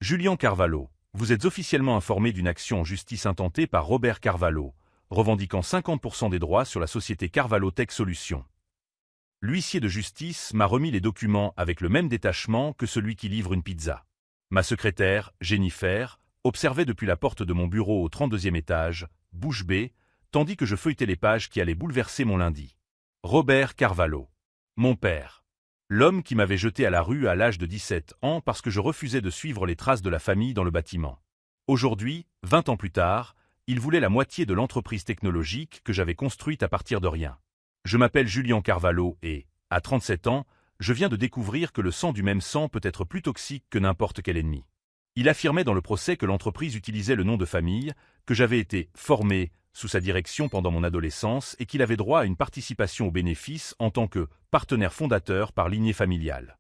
Julien Carvalho, vous êtes officiellement informé d'une action en justice intentée par Robert Carvalho, revendiquant 50% des droits sur la société Carvalho Tech Solutions. L'huissier de justice m'a remis les documents avec le même détachement que celui qui livre une pizza. Ma secrétaire, Jennifer, observait depuis la porte de mon bureau au 32e étage, bouche bée, tandis que je feuilletais les pages qui allaient bouleverser mon lundi. Robert Carvalho. Mon père. L'homme qui m'avait jeté à la rue à l'âge de 17 ans parce que je refusais de suivre les traces de la famille dans le bâtiment. Aujourd'hui, 20 ans plus tard, il voulait la moitié de l'entreprise technologique que j'avais construite à partir de rien. Je m'appelle Julien Carvalho et, à 37 ans, je viens de découvrir que le sang du même sang peut être plus toxique que n'importe quel ennemi. Il affirmait dans le procès que l'entreprise utilisait le nom de famille, que j'avais été formé sous sa direction pendant mon adolescence et qu'il avait droit à une participation aux bénéfices en tant que partenaire fondateur par lignée familiale.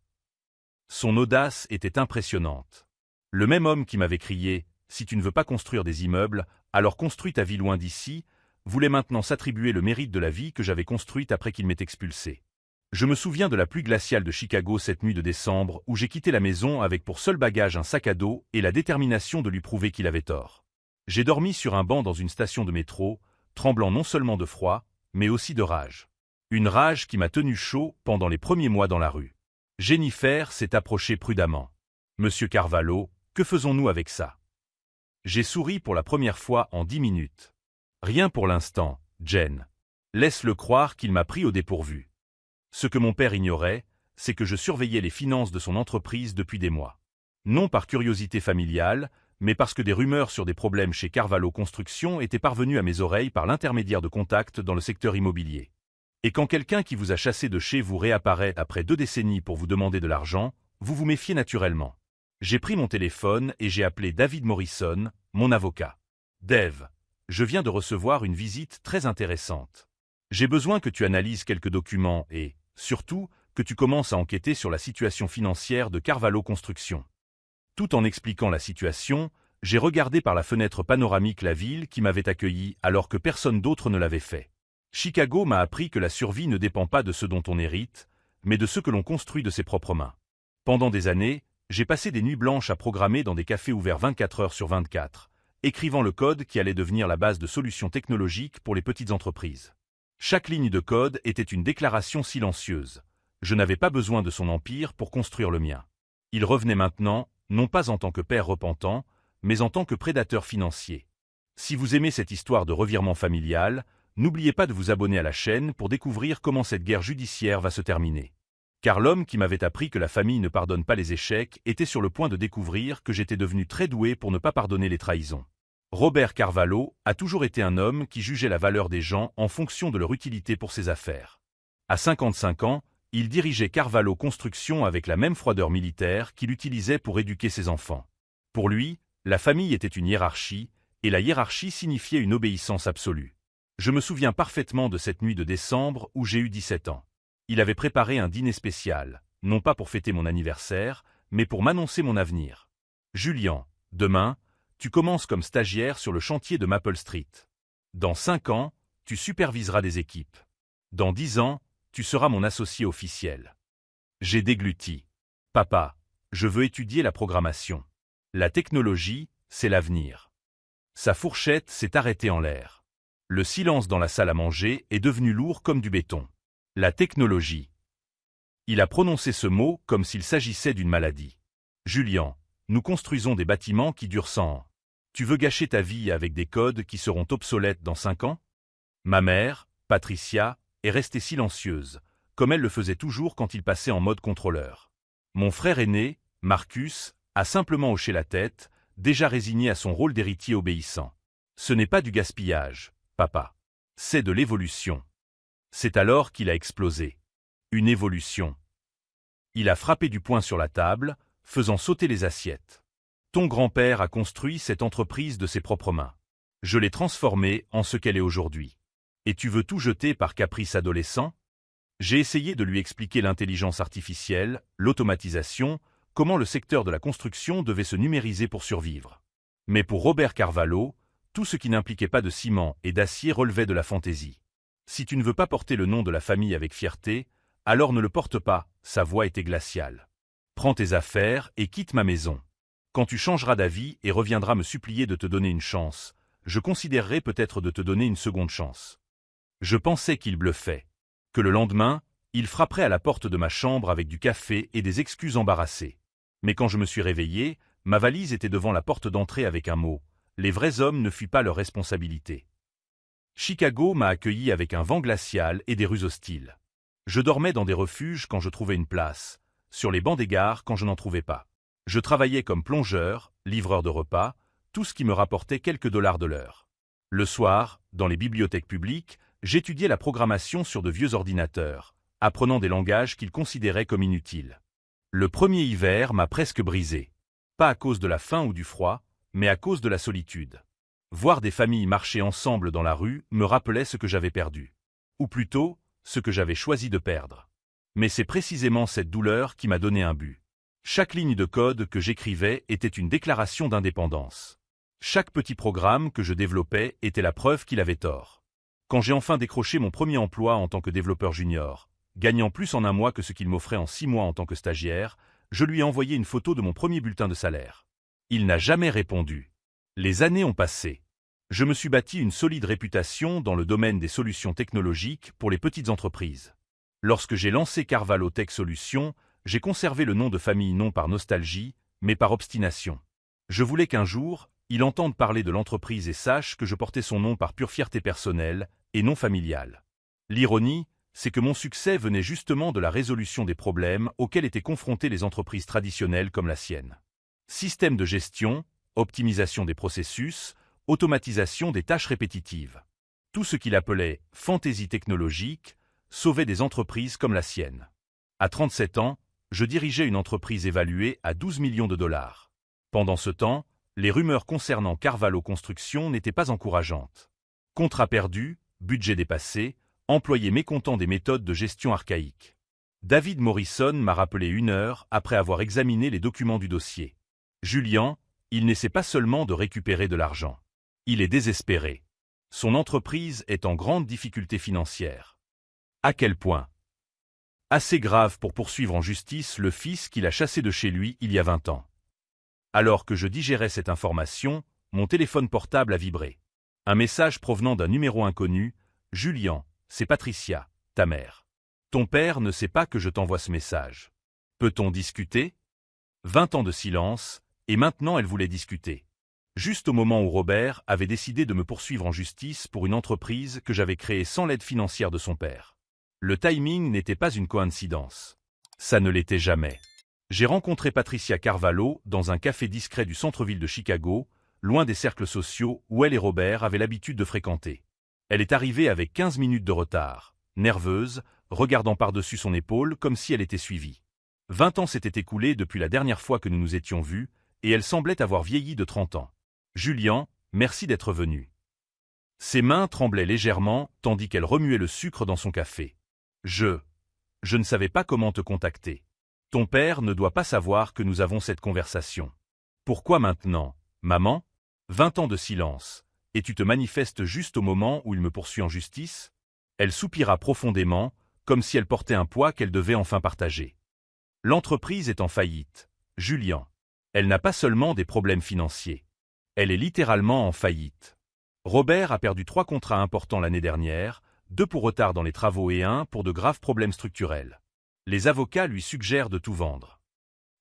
Son audace était impressionnante. Le même homme qui m'avait crié « Si tu ne veux pas construire des immeubles, alors construis ta vie loin d'ici », voulait maintenant s'attribuer le mérite de la vie que j'avais construite après qu'il m'ait expulsé. Je me souviens de la pluie glaciale de Chicago cette nuit de décembre où j'ai quitté la maison avec pour seul bagage un sac à dos et la détermination de lui prouver qu'il avait tort. J'ai dormi sur un banc dans une station de métro, tremblant non seulement de froid, mais aussi de rage. Une rage qui m'a tenu chaud pendant les premiers mois dans la rue. Jennifer s'est approchée prudemment. « Monsieur Carvalho, que faisons-nous avec ça ?» J'ai souri pour la première fois en 10 minutes. « Rien pour l'instant, Jen. Laisse-le croire qu'il m'a pris au dépourvu. » Ce que mon père ignorait, c'est que je surveillais les finances de son entreprise depuis des mois. Non par curiosité familiale, mais parce que des rumeurs sur des problèmes chez Carvalho Construction étaient parvenues à mes oreilles par l'intermédiaire de contacts dans le secteur immobilier. Et quand quelqu'un qui vous a chassé de chez vous réapparaît après 2 décennies pour vous demander de l'argent, vous vous méfiez naturellement. J'ai pris mon téléphone et j'ai appelé David Morrison, mon avocat. « Dave, je viens de recevoir une visite très intéressante. J'ai besoin que tu analyses quelques documents et, surtout, que tu commences à enquêter sur la situation financière de Carvalho Construction. » Tout en expliquant la situation, j'ai regardé par la fenêtre panoramique la ville qui m'avait accueilli alors que personne d'autre ne l'avait fait. Chicago m'a appris que la survie ne dépend pas de ce dont on hérite, mais de ce que l'on construit de ses propres mains. Pendant des années, j'ai passé des nuits blanches à programmer dans des cafés ouverts 24 heures sur 24, écrivant le code qui allait devenir la base de solutions technologiques pour les petites entreprises. Chaque ligne de code était une déclaration silencieuse. Je n'avais pas besoin de son empire pour construire le mien. Il revenait maintenant, non pas en tant que père repentant, mais en tant que prédateur financier. Si vous aimez cette histoire de revirement familial, n'oubliez pas de vous abonner à la chaîne pour découvrir comment cette guerre judiciaire va se terminer. Car l'homme qui m'avait appris que la famille ne pardonne pas les échecs était sur le point de découvrir que j'étais devenu très doué pour ne pas pardonner les trahisons. Robert Carvalho a toujours été un homme qui jugeait la valeur des gens en fonction de leur utilité pour ses affaires. À 55 ans, il dirigeait Carvalho Construction avec la même froideur militaire qu'il utilisait pour éduquer ses enfants. Pour lui, la famille était une hiérarchie, et la hiérarchie signifiait une obéissance absolue. Je me souviens parfaitement de cette nuit de décembre où j'ai eu 17 ans. Il avait préparé un dîner spécial, non pas pour fêter mon anniversaire, mais pour m'annoncer mon avenir. « Julien, demain, tu commences comme stagiaire sur le chantier de Maple Street. Dans 5 ans, tu superviseras des équipes. Dans 10 ans, tu seras mon associé officiel. » J'ai dégluti. « Papa, je veux étudier la programmation. La technologie, c'est l'avenir. » Sa fourchette s'est arrêtée en l'air. Le silence dans la salle à manger est devenu lourd comme du béton. La technologie. Il a prononcé ce mot comme s'il s'agissait d'une maladie. « Julien, nous construisons des bâtiments qui durent 100 ans. Tu veux gâcher ta vie avec des codes qui seront obsolètes dans 5 ans ?» Ma mère, Patricia, est restée silencieuse, comme elle le faisait toujours quand il passait en mode contrôleur. Mon frère aîné, Marcus, a simplement hoché la tête, déjà résigné à son rôle d'héritier obéissant. « Ce n'est pas du gaspillage, papa. C'est de l'évolution. » C'est alors qu'il a explosé. Une évolution. Il a frappé du poing sur la table, faisant sauter les assiettes. « Ton grand-père a construit cette entreprise de ses propres mains. Je l'ai transformée en ce qu'elle est aujourd'hui. Et tu veux tout jeter par caprice adolescent ?» J'ai essayé de lui expliquer l'intelligence artificielle, l'automatisation, comment le secteur de la construction devait se numériser pour survivre. Mais pour Robert Carvalho, tout ce qui n'impliquait pas de ciment et d'acier relevait de la fantaisie. « Si tu ne veux pas porter le nom de la famille avec fierté, alors ne le porte pas », sa voix était glaciale. « Prends tes affaires et quitte ma maison. » Quand tu changeras d'avis et reviendras me supplier de te donner une chance, je considérerai peut-être de te donner une seconde chance. » Je pensais qu'il bluffait. Que le lendemain, il frapperait à la porte de ma chambre avec du café et des excuses embarrassées. Mais quand je me suis réveillé, ma valise était devant la porte d'entrée avec un mot: « Les vrais hommes ne fuient pas leurs responsabilités. » Chicago m'a accueilli avec un vent glacial et des rues hostiles. Je dormais dans des refuges quand je trouvais une place, sur les bancs des gares quand je n'en trouvais pas. Je travaillais comme plongeur, livreur de repas, tout ce qui me rapportait quelques dollars de l'heure. Le soir, dans les bibliothèques publiques, j'étudiais la programmation sur de vieux ordinateurs, apprenant des langages qu'ils considéraient comme inutiles. Le premier hiver m'a presque brisé. Pas à cause de la faim ou du froid, mais à cause de la solitude. Voir des familles marcher ensemble dans la rue me rappelait ce que j'avais perdu. Ou plutôt, ce que j'avais choisi de perdre. Mais c'est précisément cette douleur qui m'a donné un but. Chaque ligne de code que j'écrivais était une déclaration d'indépendance. Chaque petit programme que je développais était la preuve qu'il avait tort. Quand j'ai enfin décroché mon premier emploi en tant que développeur junior, gagnant plus en un mois que ce qu'il m'offrait en 6 mois en tant que stagiaire, je lui ai envoyé une photo de mon premier bulletin de salaire. Il n'a jamais répondu. Les années ont passé. Je me suis bâti une solide réputation dans le domaine des solutions technologiques pour les petites entreprises. Lorsque j'ai lancé Carvalho Tech Solutions, j'ai conservé le nom de famille non par nostalgie, mais par obstination. Je voulais qu'un jour, il entende parler de l'entreprise et sache que je portais son nom par pure fierté personnelle et non familiale. L'ironie, c'est que mon succès venait justement de la résolution des problèmes auxquels étaient confrontées les entreprises traditionnelles comme la sienne. Système de gestion, optimisation des processus, automatisation des tâches répétitives. Tout ce qu'il appelait « fantaisie technologique » sauvait des entreprises comme la sienne. À 37 ans, je dirigeais une entreprise évaluée à 12 millions de dollars. Pendant ce temps, les rumeurs concernant Carvalho Construction n'étaient pas encourageantes. Contrats perdus, budget dépassé, employés mécontents des méthodes de gestion archaïques. David Morrison m'a rappelé 1 heure après avoir examiné les documents du dossier. « Julian, il n'essaie pas seulement de récupérer de l'argent. Il est désespéré. Son entreprise est en grande difficulté financière. » À quel point? Assez grave pour poursuivre en justice le fils qu'il a chassé de chez lui il y a 20 ans. Alors que je digérais cette information, mon téléphone portable a vibré. Un message provenant d'un numéro inconnu: « Julian, c'est Patricia, ta mère. Ton père ne sait pas que je t'envoie ce message. Peut-on discuter ?» 20 ans de silence, et maintenant elle voulait discuter. Juste au moment où Robert avait décidé de me poursuivre en justice pour une entreprise que j'avais créée sans l'aide financière de son père. Le timing n'était pas une coïncidence. Ça ne l'était jamais. J'ai rencontré Patricia Carvalho dans un café discret du centre-ville de Chicago, loin des cercles sociaux où elle et Robert avaient l'habitude de fréquenter. Elle est arrivée avec 15 minutes de retard, nerveuse, regardant par-dessus son épaule comme si elle était suivie. 20 ans s'étaient écoulés depuis la dernière fois que nous nous étions vus, et elle semblait avoir vieilli de 30 ans. « Julian, merci d'être venu. » Ses mains tremblaient légèrement tandis qu'elle remuait le sucre dans son café. Je ne savais pas comment te contacter. Ton père ne doit pas savoir que nous avons cette conversation. Pourquoi maintenant, maman? 20 ans de silence, et tu te manifestes juste au moment où il me poursuit en justice? Elle soupira profondément, comme si elle portait un poids qu'elle devait enfin partager. L'entreprise est en faillite, Julian. Elle n'a pas seulement des problèmes financiers. Elle est littéralement en faillite. Robert a perdu 3 contrats importants l'année dernière, 2 pour retard dans les travaux et 1 pour de graves problèmes structurels. Les avocats lui suggèrent de tout vendre.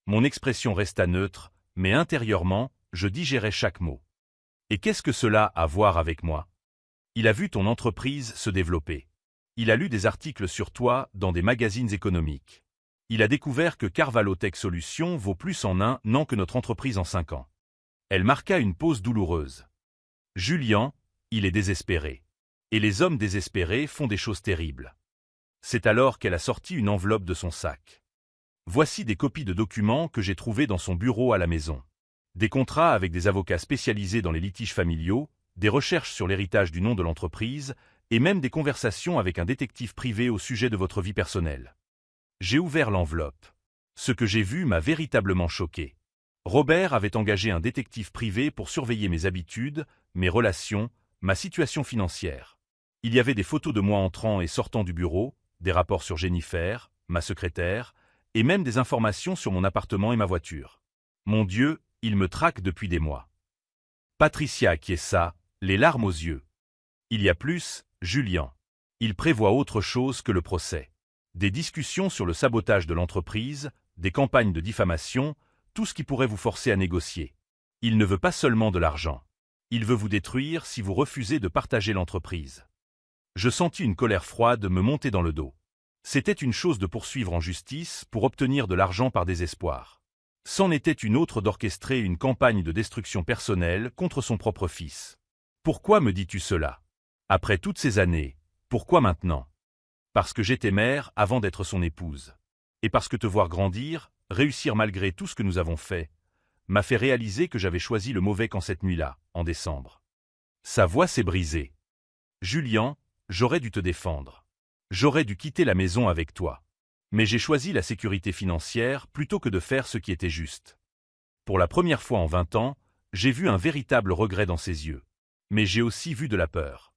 Mon expression resta neutre, mais intérieurement, je digérais chaque mot. Et qu'est-ce que cela a à voir avec moi? Il a vu ton entreprise se développer. Il a lu des articles sur toi dans des magazines économiques. Il a découvert que Carvalho Tech Solutions vaut plus en 1 an que notre entreprise en 5 ans. Elle marqua une pause douloureuse. Julian, il est désespéré. Et les hommes désespérés font des choses terribles. C'est alors qu'elle a sorti une enveloppe de son sac. Voici des copies de documents que j'ai trouvés dans son bureau à la maison. Des contrats avec des avocats spécialisés dans les litiges familiaux, des recherches sur l'héritage du nom de l'entreprise, et même des conversations avec un détective privé au sujet de votre vie personnelle. J'ai ouvert l'enveloppe. Ce que j'ai vu m'a véritablement choqué. Robert avait engagé un détective privé pour surveiller mes habitudes, mes relations, ma situation financière. Il y avait des photos de moi entrant et sortant du bureau, des rapports sur Jennifer, ma secrétaire, et même des informations sur mon appartement et ma voiture. Mon Dieu, Il me traque depuis des mois. Patricia acquiesça, les larmes aux yeux. Il y a plus, Julien. Il prévoit autre chose que le procès. Des discussions sur le sabotage de l'entreprise, des campagnes de diffamation, tout ce qui pourrait vous forcer à négocier. Il ne veut pas seulement de l'argent. Il veut vous détruire si vous refusez de partager l'entreprise. Je sentis une colère froide me monter dans le dos. C'était une chose de poursuivre en justice pour obtenir de l'argent par désespoir. C'en était une autre d'orchestrer une campagne de destruction personnelle contre son propre fils. Pourquoi me dis-tu cela? Après toutes ces années, pourquoi maintenant? Parce que j'étais mère avant d'être son épouse. Et parce que te voir grandir, réussir malgré tout ce que nous avons fait, m'a fait réaliser que j'avais choisi le mauvais camp cette nuit-là, en décembre. Sa voix s'est brisée. Julien, j'aurais dû te défendre. J'aurais dû quitter la maison avec toi. Mais j'ai choisi la sécurité financière plutôt que de faire ce qui était juste. Pour la première fois en 20 ans, j'ai vu un véritable regret dans ses yeux. Mais j'ai aussi vu de la peur.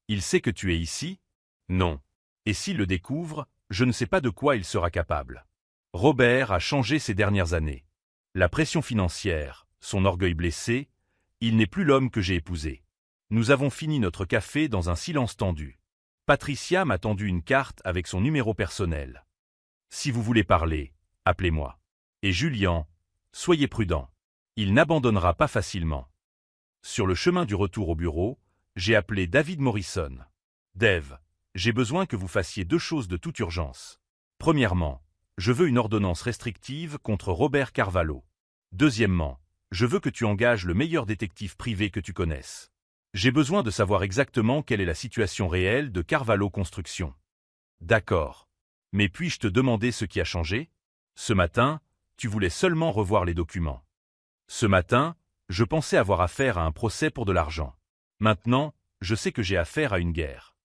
Il sait que tu es ici? Non. Et s'il le découvre, je ne sais pas de quoi il sera capable. Robert a changé ces dernières années. La pression financière, son orgueil blessé, il n'est plus l'homme que j'ai épousé. Nous avons fini notre café dans un silence tendu. Patricia m'a tendu une carte avec son numéro personnel. Si vous voulez parler, appelez-moi. Et Julien, soyez prudent. Il n'abandonnera pas facilement. Sur le chemin du retour au bureau, j'ai appelé David Morrison. Dave, j'ai besoin que vous fassiez 2 choses de toute urgence. Premièrement, je veux une ordonnance restrictive contre Robert Carvalho. Deuxièmement, je veux que tu engages le meilleur détective privé que tu connaisses. J'ai besoin de savoir exactement quelle est la situation réelle de Carvalho Construction. D'accord. Mais puis-je te demander ce qui a changé? Ce matin, tu voulais seulement revoir les documents. Ce matin, je pensais avoir affaire à un procès pour de l'argent. Maintenant, je sais que j'ai affaire à une guerre.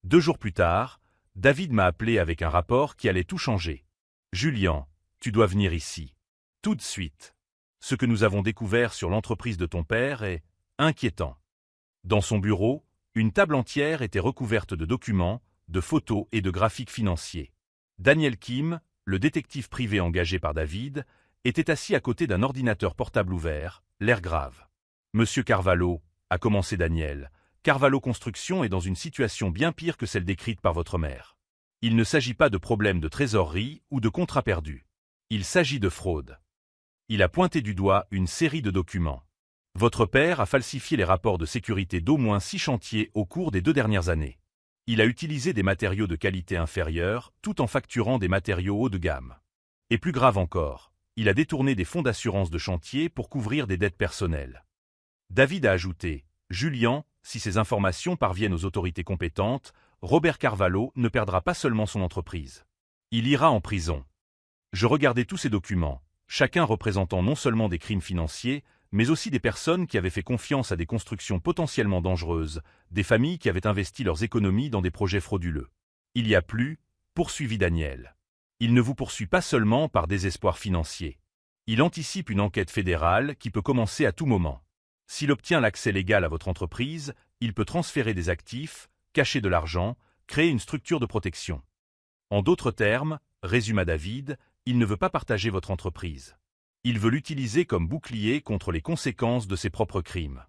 2 jours plus tard, David m'a appelé avec un rapport qui allait tout changer. Julien, tu dois venir ici. Tout de suite. Ce que nous avons découvert sur l'entreprise de ton père est inquiétant. Dans son bureau, une table entière était recouverte de documents, de photos et de graphiques financiers. Daniel Kim, le détective privé engagé par David, était assis à côté d'un ordinateur portable ouvert, l'air grave. « Monsieur Carvalho », a commencé Daniel, « Carvalho Construction est dans une situation bien pire que celle décrite par votre mère. Il ne s'agit pas de problème de trésorerie ou de contrat perdu. Il s'agit de fraude. » Il a pointé du doigt une série de documents. Votre père a falsifié les rapports de sécurité d'au moins 6 chantiers au cours des 2 dernières années. Il a utilisé des matériaux de qualité inférieure tout en facturant des matériaux haut de gamme. Et plus grave encore, il a détourné des fonds d'assurance de chantier pour couvrir des dettes personnelles. David a ajouté, « Julien, si ces informations parviennent aux autorités compétentes, Robert Carvalho ne perdra pas seulement son entreprise. Il ira en prison. » Je regardais tous ces documents, chacun représentant non seulement des crimes financiers, mais aussi des personnes qui avaient fait confiance à des constructions potentiellement dangereuses, des familles qui avaient investi leurs économies dans des projets frauduleux. Il y a plus, poursuivit Daniel. Il ne vous poursuit pas seulement par désespoir financier. Il anticipe une enquête fédérale qui peut commencer à tout moment. S'il obtient l'accès légal à votre entreprise, il peut transférer des actifs, cacher de l'argent, créer une structure de protection. En d'autres termes, résuma David, il ne veut pas partager votre entreprise. Il veut l'utiliser comme bouclier contre les conséquences de ses propres crimes.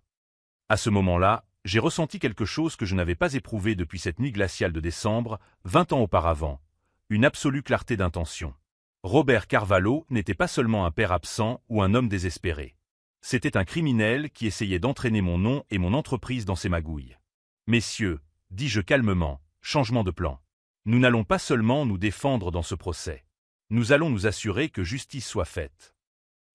À ce moment-là, j'ai ressenti quelque chose que je n'avais pas éprouvé depuis cette nuit glaciale de décembre, 20 ans auparavant, une absolue clarté d'intention. Robert Carvalho n'était pas seulement un père absent ou un homme désespéré. C'était un criminel qui essayait d'entraîner mon nom et mon entreprise dans ses magouilles. Messieurs, dis-je calmement, changement de plan. Nous n'allons pas seulement nous défendre dans ce procès. Nous allons nous assurer que justice soit faite.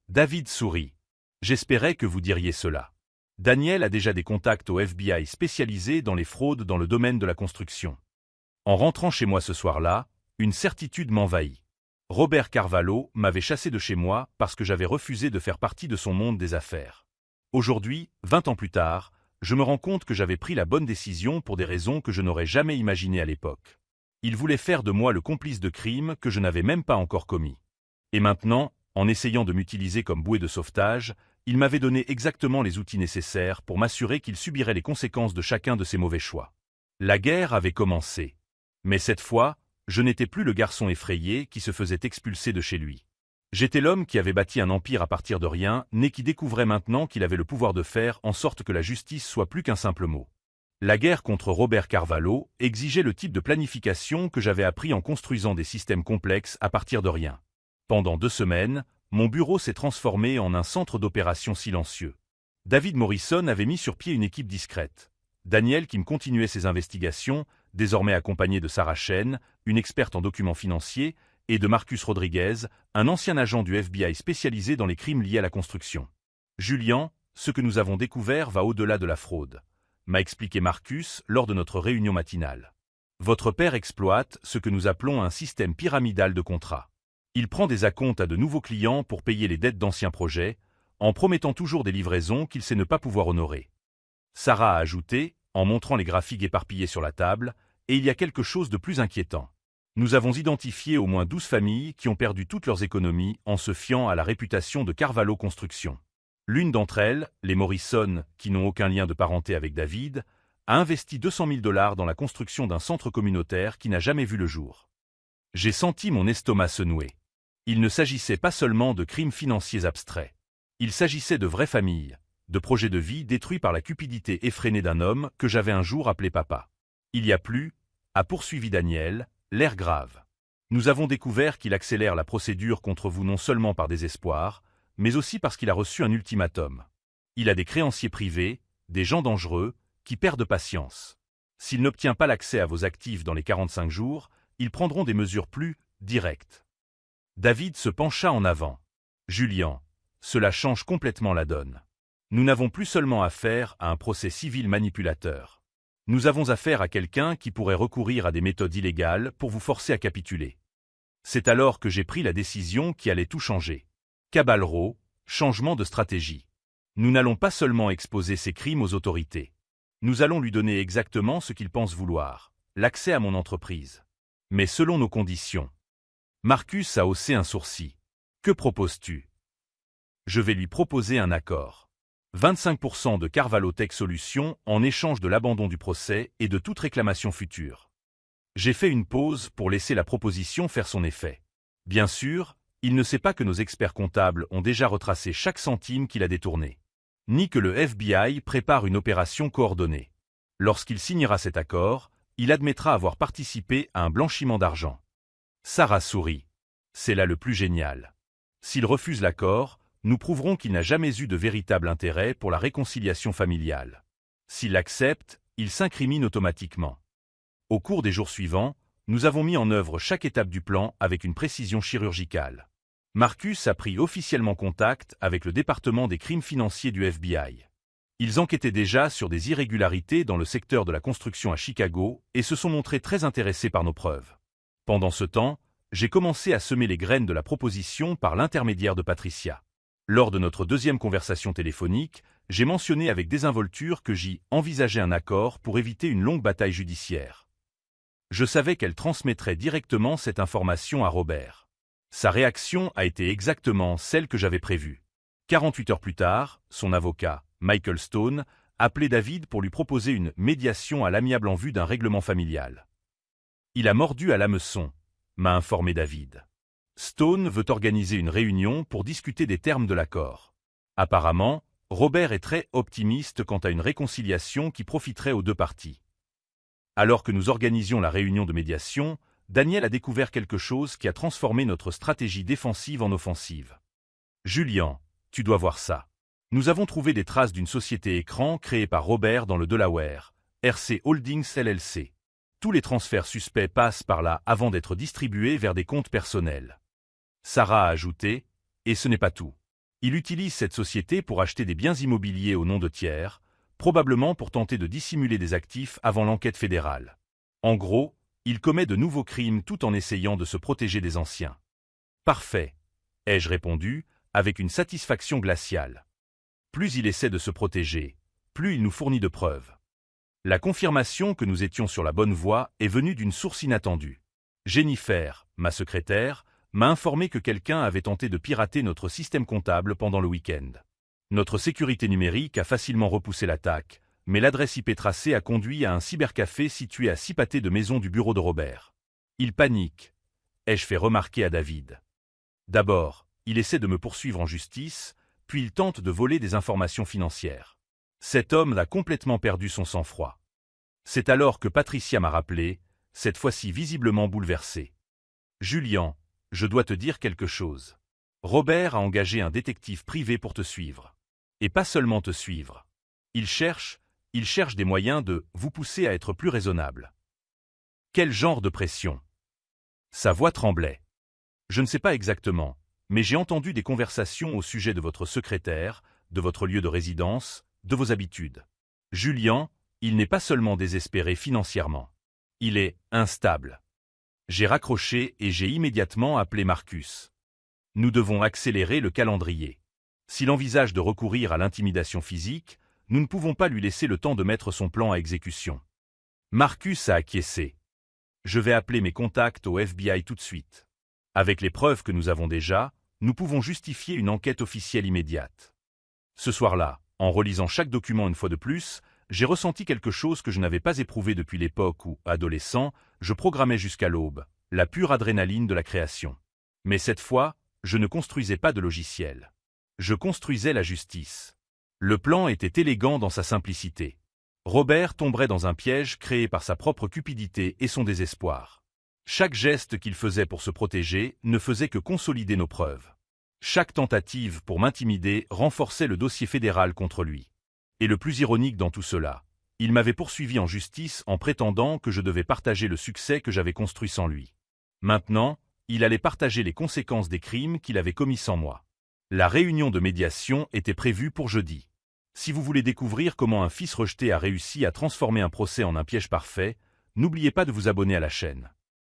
David sourit. J'espérais que vous diriez cela. Daniel a déjà des contacts au FBI spécialisés dans les fraudes dans le domaine de la construction. En rentrant chez moi ce soir-là, une certitude m'envahit. Robert Carvalho m'avait chassé de chez moi parce que j'avais refusé de faire partie de son monde des affaires. Aujourd'hui, 20 ans plus tard, je me rends compte que j'avais pris la bonne décision pour des raisons que je n'aurais jamais imaginées à l'époque. Il voulait faire de moi le complice de crimes que je n'avais même pas encore commis. Et maintenant, en essayant de m'utiliser comme bouée de sauvetage, il m'avait donné exactement les outils nécessaires pour m'assurer qu'il subirait les conséquences de chacun de ses mauvais choix. La guerre avait commencé. Mais cette fois, je n'étais plus le garçon effrayé qui se faisait expulser de chez lui. J'étais l'homme qui avait bâti un empire à partir de rien, né qui découvrait maintenant qu'il avait le pouvoir de faire en sorte que la justice soit plus qu'un simple mot. La guerre contre Robert Carvalho exigeait le type de planification que j'avais appris en construisant des systèmes complexes à partir de rien. Pendant 2 semaines, mon bureau s'est transformé en un centre d'opérations silencieux. David Morrison avait mis sur pied une équipe discrète. Daniel Kim continuait ses investigations, désormais accompagné de Sarah Chen, une experte en documents financiers, et de Marcus Rodriguez, un ancien agent du FBI spécialisé dans les crimes liés à la construction. Julian, ce que nous avons découvert va au-delà de la fraude, m'a expliqué Marcus lors de notre réunion matinale. Votre père exploite ce que nous appelons un système pyramidal de contrats. Il prend des acomptes à de nouveaux clients pour payer les dettes d'anciens projets, en promettant toujours des livraisons qu'il sait ne pas pouvoir honorer. Sarah a ajouté, en montrant les graphiques éparpillés sur la table, et il y a quelque chose de plus inquiétant. Nous avons identifié au moins 12 familles qui ont perdu toutes leurs économies en se fiant à la réputation de Carvalho Construction. L'une d'entre elles, les Morrison, qui n'ont aucun lien de parenté avec David, a investi 200 000 $ dans la construction d'un centre communautaire qui n'a jamais vu le jour. J'ai senti mon estomac se nouer. Il ne s'agissait pas seulement de crimes financiers abstraits. Il s'agissait de vraies familles, de projets de vie détruits par la cupidité effrénée d'un homme que j'avais un jour appelé papa. Il y a plus, a poursuivi Daniel, l'air grave. Nous avons découvert qu'il accélère la procédure contre vous non seulement par désespoir, mais aussi parce qu'il a reçu un ultimatum. Il a des créanciers privés, des gens dangereux, qui perdent patience. S'il n'obtient pas l'accès à vos actifs dans les 45 jours, ils prendront des mesures plus directes. David se pencha en avant. Julian, cela change complètement la donne. Nous n'avons plus seulement affaire à un procès civil manipulateur. Nous avons affaire à quelqu'un qui pourrait recourir à des méthodes illégales pour vous forcer à capituler. C'est alors que j'ai pris la décision qui allait tout changer. Carvalho, changement de stratégie. Nous n'allons pas seulement exposer ses crimes aux autorités. Nous allons lui donner exactement ce qu'il pense vouloir, l'accès à mon entreprise. Mais selon nos conditions. Marcus a haussé un sourcil. Que proposes-tu? Je vais lui proposer un accord. 25% de Carvalho Tech Solutions en échange de l'abandon du procès et de toute réclamation future. J'ai fait une pause pour laisser la proposition faire son effet. Bien sûr, il ne sait pas que nos experts comptables ont déjà retracé chaque centime qu'il a détourné. Ni que le FBI prépare une opération coordonnée. Lorsqu'il signera cet accord, il admettra avoir participé à un blanchiment d'argent. Sarah sourit. C'est là le plus génial. S'il refuse l'accord, nous prouverons qu'il n'a jamais eu de véritable intérêt pour la réconciliation familiale. S'il l'accepte, il s'incrimine automatiquement. Au cours des jours suivants, nous avons mis en œuvre chaque étape du plan avec une précision chirurgicale. Marcus a pris officiellement contact avec le département des crimes financiers du FBI. Ils enquêtaient déjà sur des irrégularités dans le secteur de la construction à Chicago et se sont montrés très intéressés par nos preuves. Pendant ce temps, j'ai commencé à semer les graines de la proposition par l'intermédiaire de Patricia. Lors de notre deuxième conversation téléphonique, j'ai mentionné avec désinvolture que j'y envisageais un accord pour éviter une longue bataille judiciaire. Je savais qu'elle transmettrait directement cette information à Robert. Sa réaction a été exactement celle que j'avais prévue. 48 heures plus tard, son avocat, Michael Stone, appelait David pour lui proposer une médiation à l'amiable en vue d'un règlement familial. Il a mordu à l'hameçon, m'a informé David. Stone veut organiser une réunion pour discuter des termes de l'accord. Apparemment, Robert est très optimiste quant à une réconciliation qui profiterait aux deux parties. Alors que nous organisions la réunion de médiation, Daniel a découvert quelque chose qui a transformé notre stratégie défensive en offensive. Julian, tu dois voir ça. Nous avons trouvé des traces d'une société écran créée par Robert dans le Delaware, RC Holdings LLC. Tous les transferts suspects passent par là avant d'être distribués vers des comptes personnels. Sarah a ajouté, et ce n'est pas tout. Il utilise cette société pour acheter des biens immobiliers au nom de tiers, probablement pour tenter de dissimuler des actifs avant l'enquête fédérale. En gros, il commet de nouveaux crimes tout en essayant de se protéger des anciens. Parfait, ai-je répondu, avec une satisfaction glaciale. Plus il essaie de se protéger, plus il nous fournit de preuves. La confirmation que nous étions sur la bonne voie est venue d'une source inattendue. Jennifer, ma secrétaire, m'a informé que quelqu'un avait tenté de pirater notre système comptable pendant le week-end. Notre sécurité numérique a facilement repoussé l'attaque, mais l'adresse IP tracée a conduit à un cybercafé situé à 6 pâtés de maison du bureau de Robert. Il panique, ai-je fait remarquer à David. D'abord, il essaie de me poursuivre en justice, puis il tente de voler des informations financières. Cet homme a complètement perdu son sang-froid. C'est alors que Patricia m'a rappelé, cette fois-ci visiblement bouleversée. Julian, je dois te dire quelque chose. Robert a engagé un détective privé pour te suivre. Et pas seulement te suivre. Il cherche des moyens de vous pousser à être plus raisonnable. Quel genre de pression? Sa voix tremblait. Je ne sais pas exactement, mais j'ai entendu des conversations au sujet de votre secrétaire, de votre lieu de résidence, de vos habitudes. Julian, il n'est pas seulement désespéré financièrement. Il est instable. J'ai raccroché et j'ai immédiatement appelé Marcus. Nous devons accélérer le calendrier. S'il envisage de recourir à l'intimidation physique, nous ne pouvons pas lui laisser le temps de mettre son plan à exécution. Marcus a acquiescé. Je vais appeler mes contacts au FBI tout de suite. Avec les preuves que nous avons déjà, nous pouvons justifier une enquête officielle immédiate. Ce soir-là, en relisant chaque document une fois de plus, j'ai ressenti quelque chose que je n'avais pas éprouvé depuis l'époque où, adolescent, je programmais jusqu'à l'aube, la pure adrénaline de la création. Mais cette fois, je ne construisais pas de logiciel. Je construisais la justice. Le plan était élégant dans sa simplicité. Robert tomberait dans un piège créé par sa propre cupidité et son désespoir. Chaque geste qu'il faisait pour se protéger ne faisait que consolider nos preuves. Chaque tentative pour m'intimider renforçait le dossier fédéral contre lui. Et le plus ironique dans tout cela, il m'avait poursuivi en justice en prétendant que je devais partager le succès que j'avais construit sans lui. Maintenant, il allait partager les conséquences des crimes qu'il avait commis sans moi. La réunion de médiation était prévue pour jeudi. Si vous voulez découvrir comment un fils rejeté a réussi à transformer un procès en un piège parfait, n'oubliez pas de vous abonner à la chaîne.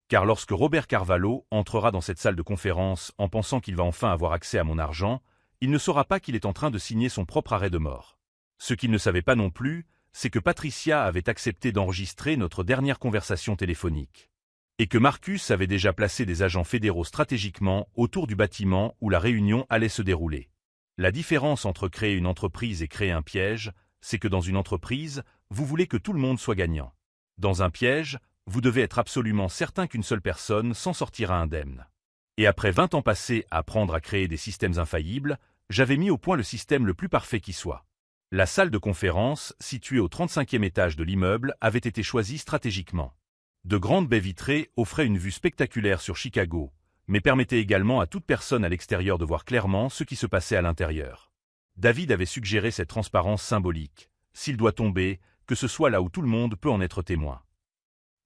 Car lorsque Robert Carvalho entrera dans cette salle de conférence en pensant qu'il va enfin avoir accès à mon argent, il ne saura pas qu'il est en train de signer son propre arrêt de mort. Ce qu'il ne savait pas non plus, c'est que Patricia avait accepté d'enregistrer notre dernière conversation téléphonique. Et que Marcus avait déjà placé des agents fédéraux stratégiquement autour du bâtiment où la réunion allait se dérouler. La différence entre créer une entreprise et créer un piège, c'est que dans une entreprise, vous voulez que tout le monde soit gagnant. Dans un piège, vous devez être absolument certain qu'une seule personne s'en sortira indemne. Et après 20 ans passés à apprendre à créer des systèmes infaillibles, j'avais mis au point le système le plus parfait qui soit. La salle de conférence, située au 35e étage de l'immeuble, avait été choisie stratégiquement. De grandes baies vitrées offraient une vue spectaculaire sur Chicago, mais permettaient également à toute personne à l'extérieur de voir clairement ce qui se passait à l'intérieur. David avait suggéré cette transparence symbolique. S'il doit tomber, que ce soit là où tout le monde peut en être témoin.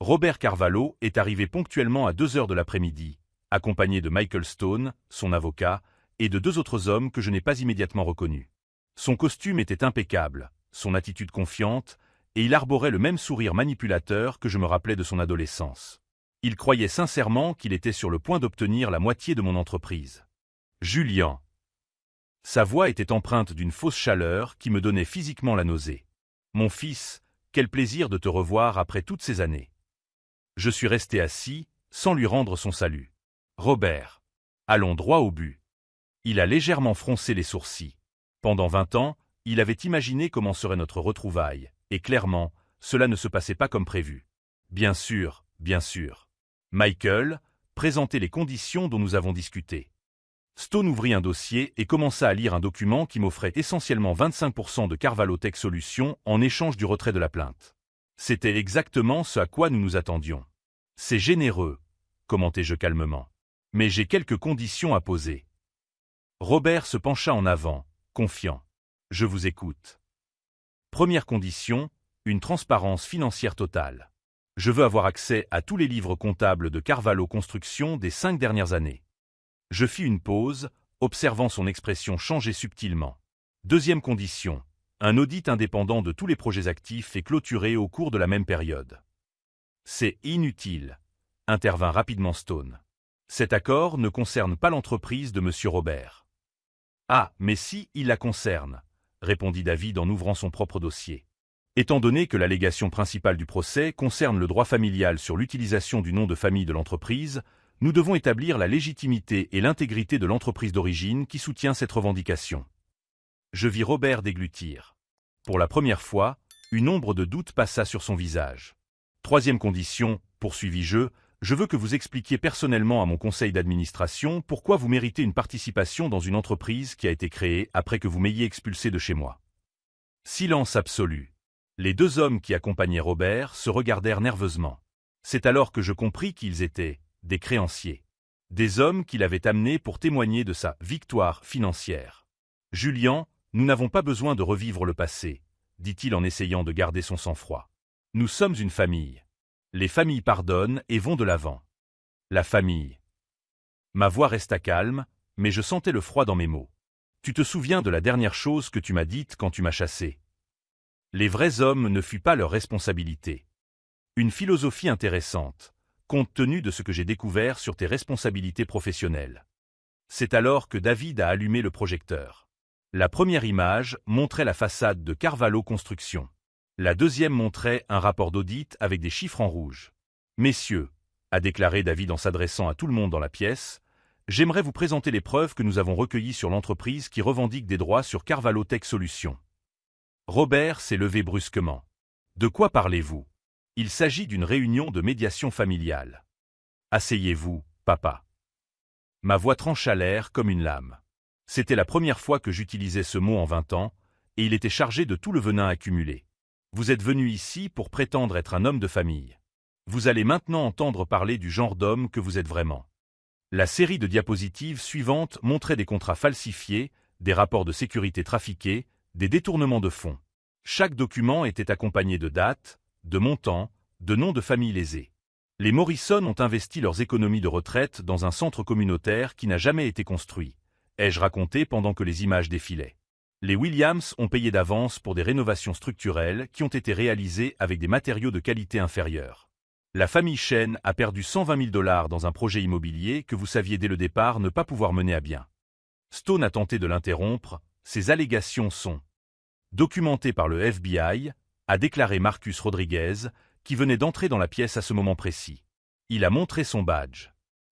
Robert Carvalho est arrivé ponctuellement à 2 heures de l'après-midi, accompagné de Michael Stone, son avocat, et de 2 autres hommes que je n'ai pas immédiatement reconnus. Son costume était impeccable, son attitude confiante, et il arborait le même sourire manipulateur que je me rappelais de son adolescence. Il croyait sincèrement qu'il était sur le point d'obtenir la moitié de mon entreprise. Julian. Sa voix était empreinte d'une fausse chaleur qui me donnait physiquement la nausée. Mon fils, quel plaisir de te revoir après toutes ces années. Je suis resté assis, sans lui rendre son salut. Robert. Allons droit au but. Il a légèrement froncé les sourcils. Pendant 20 ans, il avait imaginé comment serait notre retrouvaille, et clairement, cela ne se passait pas comme prévu. Bien sûr, bien sûr. Michael, présentez les conditions dont nous avons discuté. Stone ouvrit un dossier et commença à lire un document qui m'offrait essentiellement 25% de Carvalho Tech Solutions en échange du retrait de la plainte. C'était exactement ce à quoi nous nous attendions. C'est généreux, commentai-je calmement. Mais j'ai quelques conditions à poser. Robert se pencha en avant, confiant. Je vous écoute. Première condition, une transparence financière totale. Je veux avoir accès à tous les livres comptables de Carvalho Construction des 5 dernières années. Je fis une pause, observant son expression changer subtilement. Deuxième condition, un audit indépendant de tous les projets actifs et clôturés au cours de la même période. C'est inutile, intervint rapidement Stone. Cet accord ne concerne pas l'entreprise de Monsieur Robert. Ah, mais si, il la concerne, répondit David en ouvrant son propre dossier. Étant donné que l'allégation principale du procès concerne le droit familial sur l'utilisation du nom de famille de l'entreprise, nous devons établir la légitimité et l'intégrité de l'entreprise d'origine qui soutient cette revendication. Je vis Robert déglutir. Pour la première fois, une ombre de doute passa sur son visage. Troisième condition, poursuivis-je, Je veux que vous expliquiez personnellement à mon conseil d'administration pourquoi vous méritez une participation dans une entreprise qui a été créée après que vous m'ayez expulsé de chez moi. » Silence absolu. Les deux hommes qui accompagnaient Robert se regardèrent nerveusement. C'est alors que je compris qu'ils étaient des créanciers. Des hommes qu'il avait amenés pour témoigner de sa victoire financière. « Julian, nous n'avons pas besoin de revivre le passé, » dit-il en essayant de garder son sang-froid. « Nous sommes une famille. Les familles pardonnent et vont de l'avant. » La famille. Ma voix resta calme, mais je sentais le froid dans mes mots. « Tu te souviens de la dernière chose que tu m'as dite quand tu m'as chassé? Les vrais hommes ne fuient pas leurs responsabilités. » Une philosophie intéressante, compte tenu de ce que j'ai découvert sur tes responsabilités professionnelles. C'est alors que David a allumé le projecteur. La première image montrait la façade de Carvalho Construction. La deuxième montrait un rapport d'audit avec des chiffres en rouge. « Messieurs, » a déclaré David en s'adressant à tout le monde dans la pièce, « j'aimerais vous présenter les preuves que nous avons recueillies sur l'entreprise qui revendique des droits sur Carvalho Tech Solutions. » Robert s'est levé brusquement. « De quoi parlez-vous? Il s'agit d'une réunion de médiation familiale. »« Asseyez-vous, papa. » Ma voix trancha l'air comme une lame. C'était la première fois que j'utilisais ce mot en 20 ans, et il était chargé de tout le venin accumulé. « Vous êtes venu ici pour prétendre être un homme de famille. Vous allez maintenant entendre parler du genre d'homme que vous êtes vraiment. » La série de diapositives suivantes montrait des contrats falsifiés, des rapports de sécurité trafiqués, des détournements de fonds. Chaque document était accompagné de dates, de montants, de noms de familles lésées. Les Morrison ont investi leurs économies de retraite dans un centre communautaire qui n'a jamais été construit, ai-je raconté pendant que les images défilaient. Les Williams ont payé d'avance pour des rénovations structurelles qui ont été réalisées avec des matériaux de qualité inférieure. La famille Chen a perdu 120 000 $ dans un projet immobilier que vous saviez dès le départ ne pas pouvoir mener à bien. Stone a tenté de l'interrompre, ces allégations sont documentées par le FBI, a déclaré Marcus Rodriguez, qui venait d'entrer dans la pièce à ce moment précis. Il a montré son badge.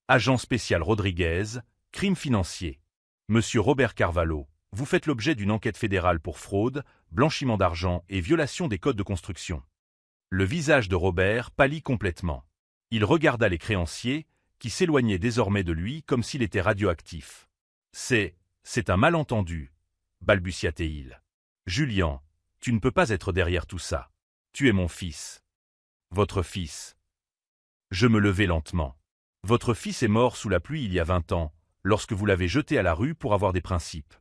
Agent spécial Rodriguez, crime financier. Monsieur Robert Carvalho, vous faites l'objet d'une enquête fédérale pour fraude, blanchiment d'argent et violation des codes de construction. Le visage de Robert pâlit complètement. Il regarda les créanciers, qui s'éloignaient désormais de lui comme s'il était radioactif. « C'est un malentendu, » balbutia-t-il. « Julian, tu ne peux pas être derrière tout ça. Tu es mon fils. » « Votre fils. » Je me levai lentement. « Votre fils est mort sous la pluie il y a 20 ans, lorsque vous l'avez jeté à la rue pour avoir des principes.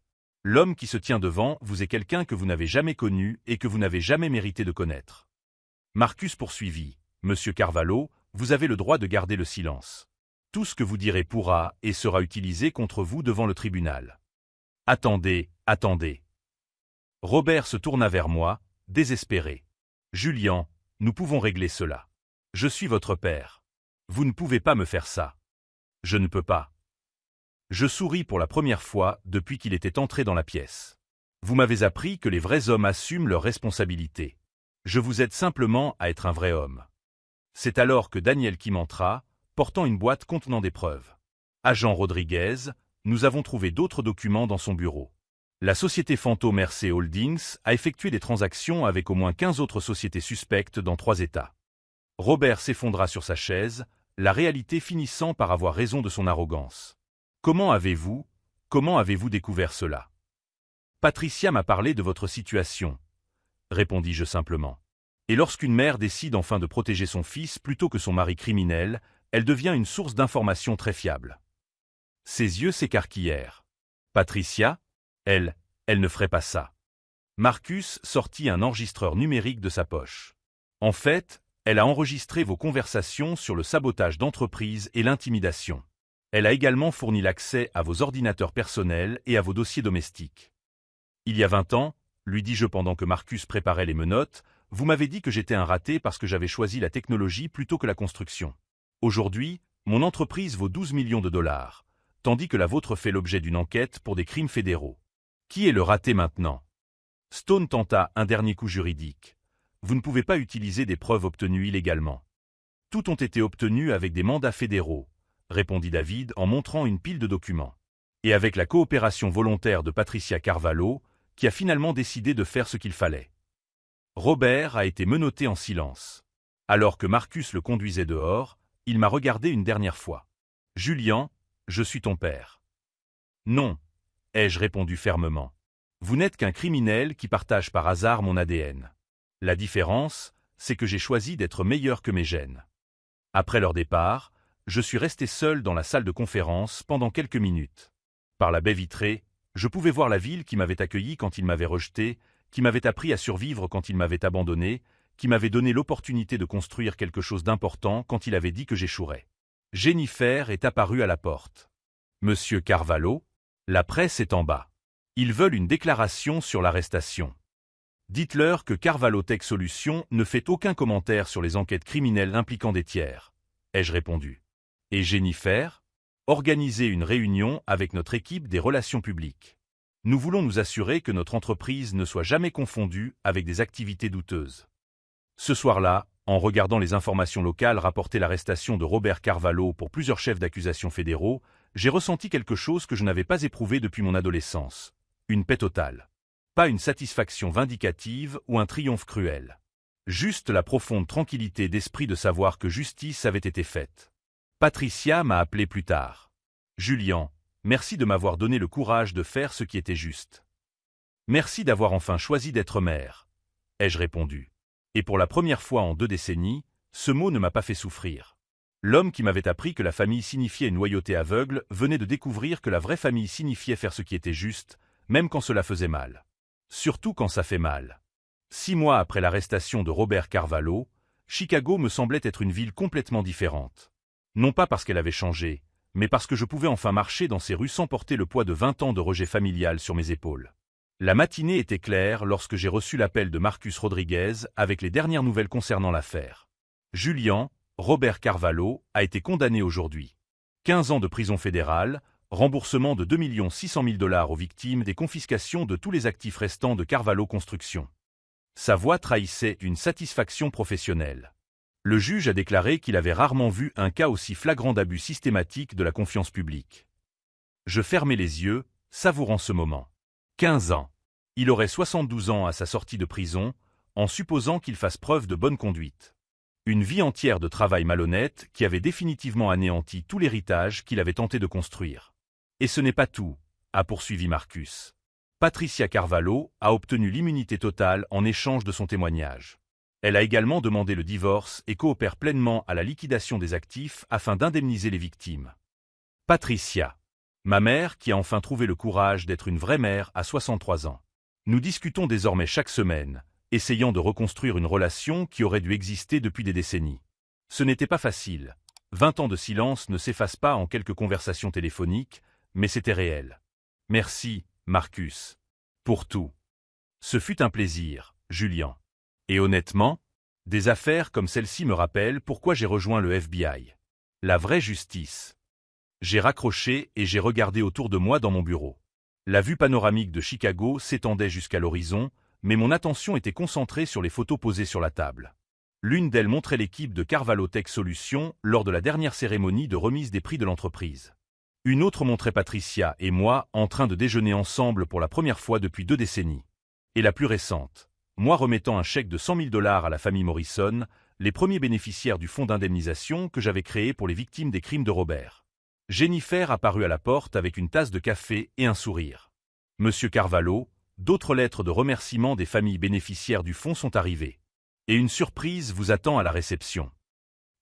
L'homme qui se tient devant vous est quelqu'un que vous n'avez jamais connu et que vous n'avez jamais mérité de connaître. » Marcus poursuivit. « Monsieur Carvalho, vous avez le droit de garder le silence. Tout ce que vous direz pourra et sera utilisé contre vous devant le tribunal. »« Attendez, attendez. » Robert se tourna vers moi, désespéré. « Julian, nous pouvons régler cela. Je suis votre père. Vous ne pouvez pas me faire ça. »« Je ne peux pas. » Je souris pour la première fois depuis qu'il était entré dans la pièce. « Vous m'avez appris que les vrais hommes assument leurs responsabilités. Je vous aide simplement à être un vrai homme. » C'est alors que Daniel Kim entra, portant une boîte contenant des preuves. « Agent Rodriguez, nous avons trouvé d'autres documents dans son bureau. La société Fantôme RC Holdings a effectué des transactions avec au moins 15 autres sociétés suspectes dans 3 États. » Robert s'effondra sur sa chaise, la réalité finissant par avoir raison de son arrogance. « Comment avez-vous découvert cela? »« Patricia m'a parlé de votre situation, » répondis-je simplement. « Et lorsqu'une mère décide enfin de protéger son fils plutôt que son mari criminel, elle devient une source d'information très fiable. » Ses yeux s'écarquillèrent. « Patricia? Elle ne ferait pas ça. » Marcus sortit un enregistreur numérique de sa poche. « En fait, elle a enregistré vos conversations sur le sabotage d'entreprise et l'intimidation. Elle a également fourni l'accès à vos ordinateurs personnels et à vos dossiers domestiques. Il y a 20 ans, lui dis-je pendant que Marcus préparait les menottes, vous m'avez dit que j'étais un raté parce que j'avais choisi la technologie plutôt que la construction. Aujourd'hui, mon entreprise vaut 12 millions de $, tandis que la vôtre fait l'objet d'une enquête pour des crimes fédéraux. Qui est le raté maintenant? » Stone tenta un dernier coup juridique. « Vous ne pouvez pas utiliser des preuves obtenues illégalement. Toutes ont été obtenues avec des mandats fédéraux, » répondit David en montrant une pile de documents. « Et avec la coopération volontaire de Patricia Carvalho, qui a finalement décidé de faire ce qu'il fallait. » Robert a été menotté en silence. Alors que Marcus le conduisait dehors, il m'a regardé une dernière fois. « Julian, je suis ton père. »« Non, » ai-je répondu fermement. « Vous n'êtes qu'un criminel qui partage par hasard mon ADN. La différence, c'est que j'ai choisi d'être meilleur que mes gènes. » Après leur départ, je suis resté seul dans la salle de conférence pendant quelques minutes. Par la baie vitrée, je pouvais voir la ville qui m'avait accueilli quand il m'avait rejeté, qui m'avait appris à survivre quand il m'avait abandonné, qui m'avait donné l'opportunité de construire quelque chose d'important quand il avait dit que j'échouerais. Jennifer est apparue à la porte. « Monsieur Carvalho, la presse est en bas. Ils veulent une déclaration sur l'arrestation. Dites-leur que Carvalho Tech Solutions ne fait aucun commentaire sur les enquêtes criminelles impliquant des tiers. » ai-je répondu. « Et Jennifer ? » Organiser une réunion avec notre équipe des relations publiques. Nous voulons nous assurer que notre entreprise ne soit jamais confondue avec des activités douteuses. Ce soir-là, en regardant les informations locales rapporter l'arrestation de Robert Carvalho pour plusieurs chefs d'accusation fédéraux, j'ai ressenti quelque chose que je n'avais pas éprouvé depuis mon adolescence. Une paix totale. Pas une satisfaction vindicative ou un triomphe cruel. Juste la profonde tranquillité d'esprit de savoir que justice avait été faite. Patricia m'a appelé plus tard. « Julian, merci de m'avoir donné le courage de faire ce qui était juste. Merci d'avoir enfin choisi d'être mère. » ai-je répondu. Et pour la première fois en 2 décennies, ce mot ne m'a pas fait souffrir. L'homme qui m'avait appris que la famille signifiait une loyauté aveugle venait de découvrir que la vraie famille signifiait faire ce qui était juste, même quand cela faisait mal. Surtout quand ça fait mal. 6 mois après l'arrestation de Robert Carvalho, Chicago me semblait être une ville complètement différente. Non pas parce qu'elle avait changé, mais parce que je pouvais enfin marcher dans ces rues sans porter le poids de 20 ans de rejet familial sur mes épaules. La matinée était claire lorsque j'ai reçu l'appel de Marcus Rodriguez avec les dernières nouvelles concernant l'affaire. Julian, Robert Carvalho, a été condamné aujourd'hui. 15 ans de prison fédérale, remboursement de 2 600 000 $ aux victimes des confiscations de tous les actifs restants de Carvalho Construction. Sa voix trahissait une satisfaction professionnelle. Le juge a déclaré qu'il avait rarement vu un cas aussi flagrant d'abus systématique de la confiance publique. Je fermais les yeux, savourant ce moment. 15 ans. Il aurait 72 ans à sa sortie de prison, en supposant qu'il fasse preuve de bonne conduite. Une vie entière de travail malhonnête qui avait définitivement anéanti tout l'héritage qu'il avait tenté de construire. Et ce n'est pas tout, a poursuivi Marcus. Patricia Carvalho a obtenu l'immunité totale en échange de son témoignage. Elle a également demandé le divorce et coopère pleinement à la liquidation des actifs afin d'indemniser les victimes. Patricia. Ma mère qui a enfin trouvé le courage d'être une vraie mère à 63 ans. Nous discutons désormais chaque semaine, essayant de reconstruire une relation qui aurait dû exister depuis des décennies. Ce n'était pas facile. 20 ans de silence ne s'effacent pas en quelques conversations téléphoniques, mais c'était réel. Merci, Marcus. Pour tout. Ce fut un plaisir, Julian. Et honnêtement, des affaires comme celle-ci me rappellent pourquoi j'ai rejoint le FBI. La vraie justice. J'ai raccroché et j'ai regardé autour de moi dans mon bureau. La vue panoramique de Chicago s'étendait jusqu'à l'horizon, mais mon attention était concentrée sur les photos posées sur la table. L'une d'elles montrait l'équipe de Carvalho Tech Solutions lors de la dernière cérémonie de remise des prix de l'entreprise. Une autre montrait Patricia et moi en train de déjeuner ensemble pour la première fois depuis 2 décennies. Et la plus récente, moi remettant un chèque de 100 000 $ à la famille Morrison, les premiers bénéficiaires du fonds d'indemnisation que j'avais créé pour les victimes des crimes de Robert. Jennifer apparut à la porte avec une tasse de café et un sourire. Monsieur Carvalho, d'autres lettres de remerciement des familles bénéficiaires du fonds sont arrivées. Et une surprise vous attend à la réception.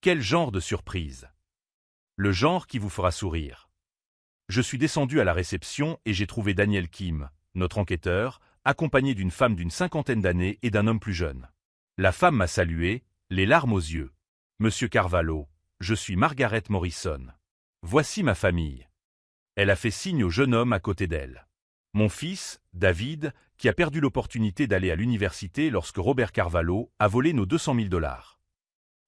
Quel genre de surprise? Le genre qui vous fera sourire. Je suis descendu à la réception et j'ai trouvé Daniel Kim, notre enquêteur, accompagné d'une femme d'une 50aine d'années et d'un homme plus jeune. La femme m'a salué, les larmes aux yeux. Monsieur Carvalho, je suis Margaret Morrison. Voici ma famille. Elle a fait signe au jeune homme à côté d'elle. Mon fils, David, qui a perdu l'opportunité d'aller à l'université lorsque Robert Carvalho a volé nos 200 000 $.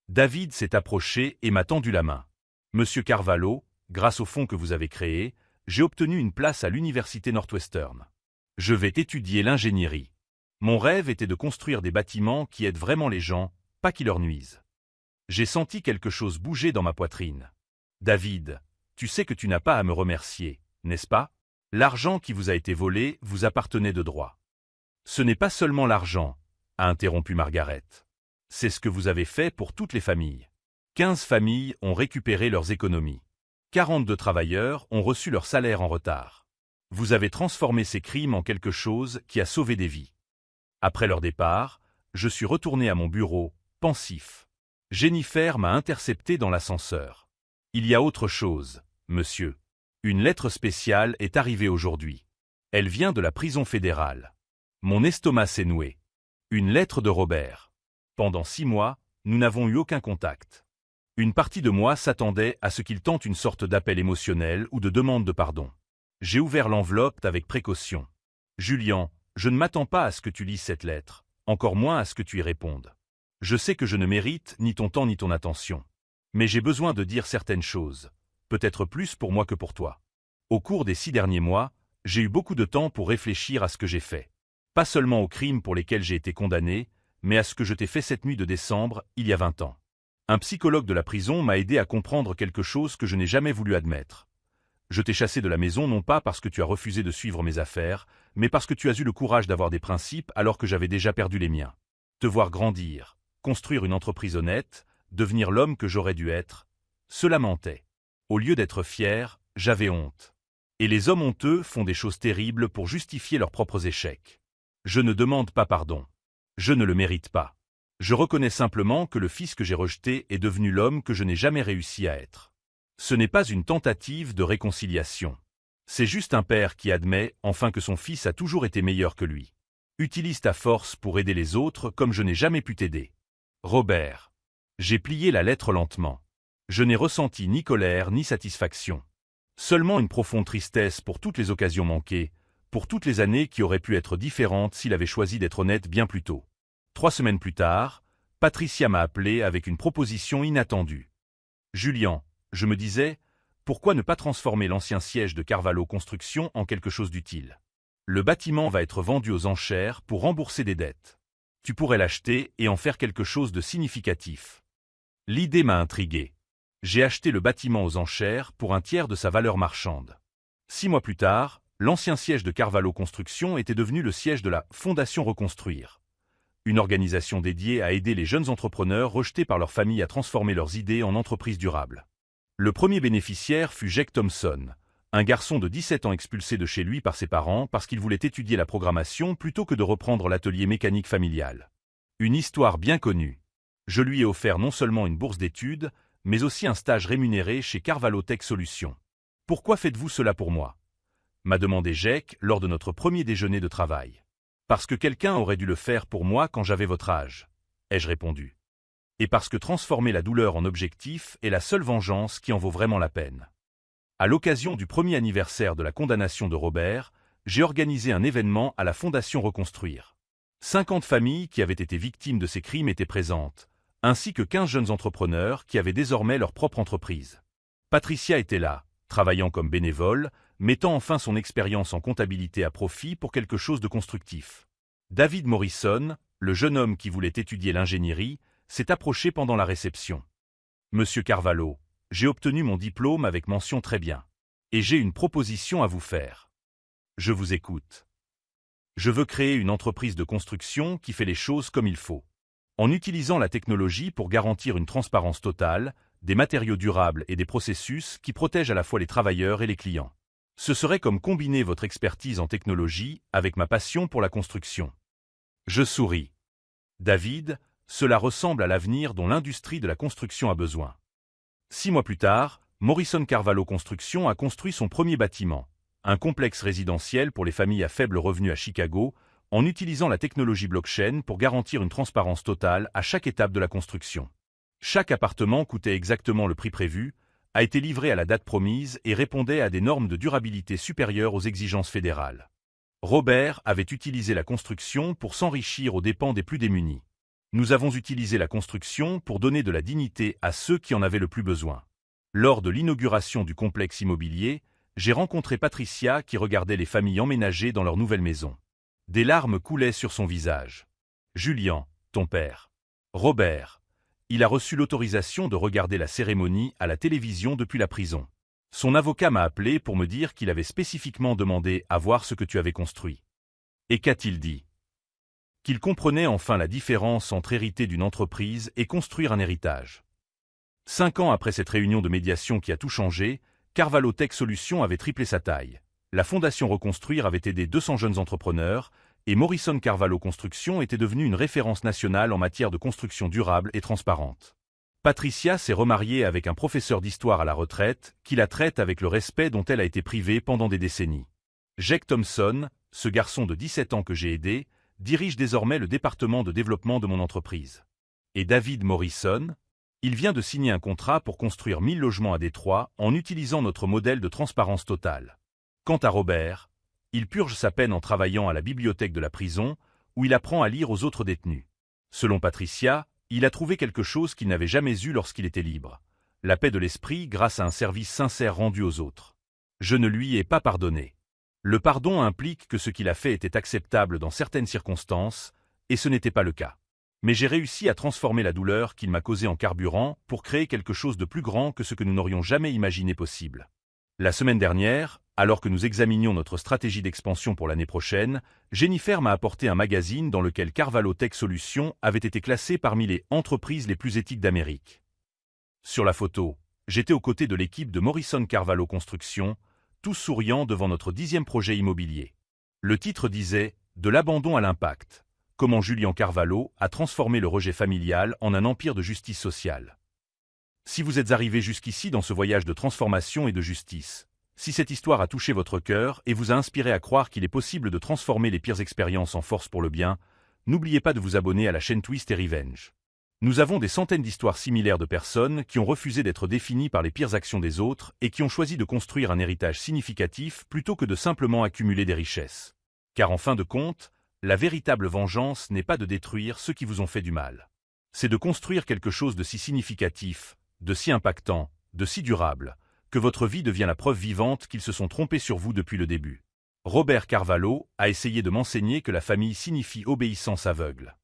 David s'est approché et m'a tendu la main. Monsieur Carvalho, grâce au fonds que vous avez créé, j'ai obtenu une place à l'université Northwestern. Je vais étudier l'ingénierie. Mon rêve était de construire des bâtiments qui aident vraiment les gens, pas qui leur nuisent. J'ai senti quelque chose bouger dans ma poitrine. David, tu sais que tu n'as pas à me remercier, n'est-ce pas? L'argent qui vous a été volé vous appartenait de droit. Ce n'est pas seulement l'argent, a interrompu Margaret. C'est ce que vous avez fait pour toutes les familles. 15 familles ont récupéré leurs économies. 42 travailleurs ont reçu leur salaire en retard. Vous avez transformé ces crimes en quelque chose qui a sauvé des vies. Après leur départ, je suis retourné à mon bureau, pensif. Jennifer m'a intercepté dans l'ascenseur. Il y a autre chose, monsieur. Une lettre spéciale est arrivée aujourd'hui. Elle vient de la prison fédérale. Mon estomac s'est noué. Une lettre de Robert. Pendant 6 mois, nous n'avons eu aucun contact. Une partie de moi s'attendait à ce qu'il tente une sorte d'appel émotionnel ou de demande de pardon. J'ai ouvert l'enveloppe avec précaution. Julian, je ne m'attends pas à ce que tu lises cette lettre, encore moins à ce que tu y répondes. Je sais que je ne mérite ni ton temps ni ton attention. Mais j'ai besoin de dire certaines choses, peut-être plus pour moi que pour toi. Au cours des 6 derniers mois, j'ai eu beaucoup de temps pour réfléchir à ce que j'ai fait. Pas seulement aux crimes pour lesquels j'ai été condamné, mais à ce que je t'ai fait cette nuit de décembre, il y a 20 ans. Un psychologue de la prison m'a aidé à comprendre quelque chose que je n'ai jamais voulu admettre. Je t'ai chassé de la maison non pas parce que tu as refusé de suivre mes affaires, mais parce que tu as eu le courage d'avoir des principes alors que j'avais déjà perdu les miens. Te voir grandir, construire une entreprise honnête, devenir l'homme que j'aurais dû être, cela mentait. Au lieu d'être fier, j'avais honte. Et les hommes honteux font des choses terribles pour justifier leurs propres échecs. Je ne demande pas pardon. Je ne le mérite pas. Je reconnais simplement que le fils que j'ai rejeté est devenu l'homme que je n'ai jamais réussi à être. Ce n'est pas une tentative de réconciliation. C'est juste un père qui admet enfin que son fils a toujours été meilleur que lui. Utilise ta force pour aider les autres comme je n'ai jamais pu t'aider. Robert. J'ai plié la lettre lentement. Je n'ai ressenti ni colère ni satisfaction. Seulement une profonde tristesse pour toutes les occasions manquées, pour toutes les années qui auraient pu être différentes s'il avait choisi d'être honnête bien plus tôt. 3 semaines plus tard, Patricia m'a appelé avec une proposition inattendue. Julian, je me disais, pourquoi ne pas transformer l'ancien siège de Carvalho Construction en quelque chose d'utile? Le bâtiment va être vendu aux enchères pour rembourser des dettes. Tu pourrais l'acheter et en faire quelque chose de significatif. L'idée m'a intrigué. J'ai acheté le bâtiment aux enchères pour un tiers de sa valeur marchande. 6 mois plus tard, l'ancien siège de Carvalho Construction était devenu le siège de la Fondation Reconstruire. Une organisation dédiée à aider les jeunes entrepreneurs rejetés par leur famille à transformer leurs idées en entreprises durables. Le premier bénéficiaire fut Jake Thompson, un garçon de 17 ans expulsé de chez lui par ses parents parce qu'il voulait étudier la programmation plutôt que de reprendre l'atelier mécanique familial. Une histoire bien connue. Je lui ai offert non seulement une bourse d'études, mais aussi un stage rémunéré chez Carvalho Tech Solutions. « Pourquoi faites-vous cela pour moi ?» m'a demandé Jake lors de notre premier déjeuner de travail. « Parce que quelqu'un aurait dû le faire pour moi quand j'avais votre âge, » ai-je répondu. Et parce que transformer la douleur en objectif est la seule vengeance qui en vaut vraiment la peine. À l'occasion du premier anniversaire de la condamnation de Robert, j'ai organisé un événement à la Fondation Reconstruire. 50 familles qui avaient été victimes de ces crimes étaient présentes, ainsi que 15 jeunes entrepreneurs qui avaient désormais leur propre entreprise. Patricia était là, travaillant comme bénévole, mettant enfin son expérience en comptabilité à profit pour quelque chose de constructif. David Morrison, le jeune homme qui voulait étudier l'ingénierie, s'est approché pendant la réception. « Monsieur Carvalho, j'ai obtenu mon diplôme avec mention très bien. Et j'ai une proposition à vous faire. Je vous écoute. Je veux créer une entreprise de construction qui fait les choses comme il faut. En utilisant la technologie pour garantir une transparence totale, des matériaux durables et des processus qui protègent à la fois les travailleurs et les clients. Ce serait comme combiner votre expertise en technologie avec ma passion pour la construction. » Je souris. David, cela ressemble à l'avenir dont l'industrie de la construction a besoin. 6 mois plus tard, Morrison Carvalho Construction a construit son premier bâtiment, un complexe résidentiel pour les familles à faible revenu à Chicago, en utilisant la technologie blockchain pour garantir une transparence totale à chaque étape de la construction. Chaque appartement coûtait exactement le prix prévu, a été livré à la date promise et répondait à des normes de durabilité supérieures aux exigences fédérales. Robert avait utilisé la construction pour s'enrichir aux dépens des plus démunis. Nous avons utilisé la construction pour donner de la dignité à ceux qui en avaient le plus besoin. Lors de l'inauguration du complexe immobilier, j'ai rencontré Patricia qui regardait les familles emménager dans leur nouvelle maison. Des larmes coulaient sur son visage. « Julian, ton père. Robert. Il a reçu l'autorisation de regarder la cérémonie à la télévision depuis la prison. Son avocat m'a appelé pour me dire qu'il avait spécifiquement demandé à voir ce que tu avais construit. Et qu'a-t-il dit? Qu'il comprenait enfin la différence entre hériter d'une entreprise et construire un héritage. 5 ans après cette réunion de médiation qui a tout changé, Carvalho Tech Solutions avait triplé sa taille. La Fondation Reconstruire avait aidé 200 jeunes entrepreneurs, et Morrison Carvalho Construction était devenue une référence nationale en matière de construction durable et transparente. Patricia s'est remariée avec un professeur d'histoire à la retraite, qui la traite avec le respect dont elle a été privée pendant des décennies. Jake Thompson, ce garçon de 17 ans que j'ai aidé, dirige désormais le département de développement de mon entreprise. Et David Morrison, il vient de signer un contrat pour construire 1000 logements à Détroit en utilisant notre modèle de transparence totale. Quant à Robert, il purge sa peine en travaillant à la bibliothèque de la prison, où il apprend à lire aux autres détenus. Selon Patricia, il a trouvé quelque chose qu'il n'avait jamais eu lorsqu'il était libre. La paix de l'esprit grâce à un service sincère rendu aux autres. Je ne lui ai pas pardonné. Le pardon implique que ce qu'il a fait était acceptable dans certaines circonstances, et ce n'était pas le cas. Mais j'ai réussi à transformer la douleur qu'il m'a causée en carburant pour créer quelque chose de plus grand que ce que nous n'aurions jamais imaginé possible. La semaine dernière, alors que nous examinions notre stratégie d'expansion pour l'année prochaine, Jennifer m'a apporté un magazine dans lequel Carvalho Tech Solutions avait été classé parmi les entreprises les plus éthiques d'Amérique. Sur la photo, j'étais aux côtés de l'équipe de Morrison Carvalho Construction, tous souriants devant notre 10e projet immobilier. Le titre disait « De l'abandon à l'impact ». Comment Julian Carvalho a transformé le rejet familial en un empire de justice sociale. Si vous êtes arrivé jusqu'ici dans ce voyage de transformation et de justice, si cette histoire a touché votre cœur et vous a inspiré à croire qu'il est possible de transformer les pires expériences en force pour le bien, n'oubliez pas de vous abonner à la chaîne Twist et Revenge. Nous avons des centaines d'histoires similaires de personnes qui ont refusé d'être définies par les pires actions des autres et qui ont choisi de construire un héritage significatif plutôt que de simplement accumuler des richesses. Car en fin de compte, la véritable vengeance n'est pas de détruire ceux qui vous ont fait du mal. C'est de construire quelque chose de si significatif, de si impactant, de si durable, que votre vie devient la preuve vivante qu'ils se sont trompés sur vous depuis le début. Robert Carvalho a essayé de m'enseigner que la famille signifie obéissance aveugle.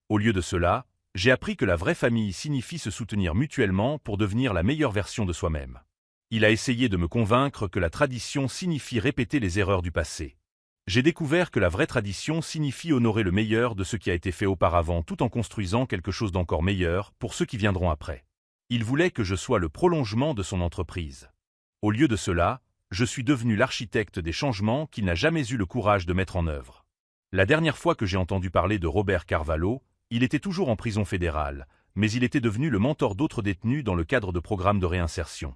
Au lieu de cela, j'ai appris que la vraie famille signifie se soutenir mutuellement pour devenir la meilleure version de soi-même. Il a essayé de me convaincre que la tradition signifie répéter les erreurs du passé. J'ai découvert que la vraie tradition signifie honorer le meilleur de ce qui a été fait auparavant tout en construisant quelque chose d'encore meilleur pour ceux qui viendront après. Il voulait que je sois le prolongement de son entreprise. Au lieu de cela, je suis devenu l'architecte des changements qu'il n'a jamais eu le courage de mettre en œuvre. La dernière fois que j'ai entendu parler de Robert Carvalho, il était toujours en prison fédérale, mais il était devenu le mentor d'autres détenus dans le cadre de programmes de réinsertion.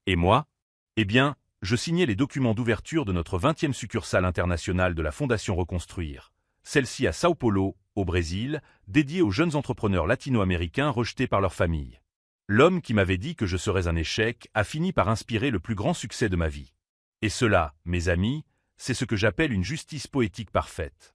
Et moi? Eh bien, je signais les documents d'ouverture de notre 20e succursale internationale de la Fondation Reconstruire, celle-ci à Sao Paulo, au Brésil, dédiée aux jeunes entrepreneurs latino-américains rejetés par leur famille. L'homme qui m'avait dit que je serais un échec a fini par inspirer le plus grand succès de ma vie. Et cela, mes amis, c'est ce que j'appelle une justice poétique parfaite.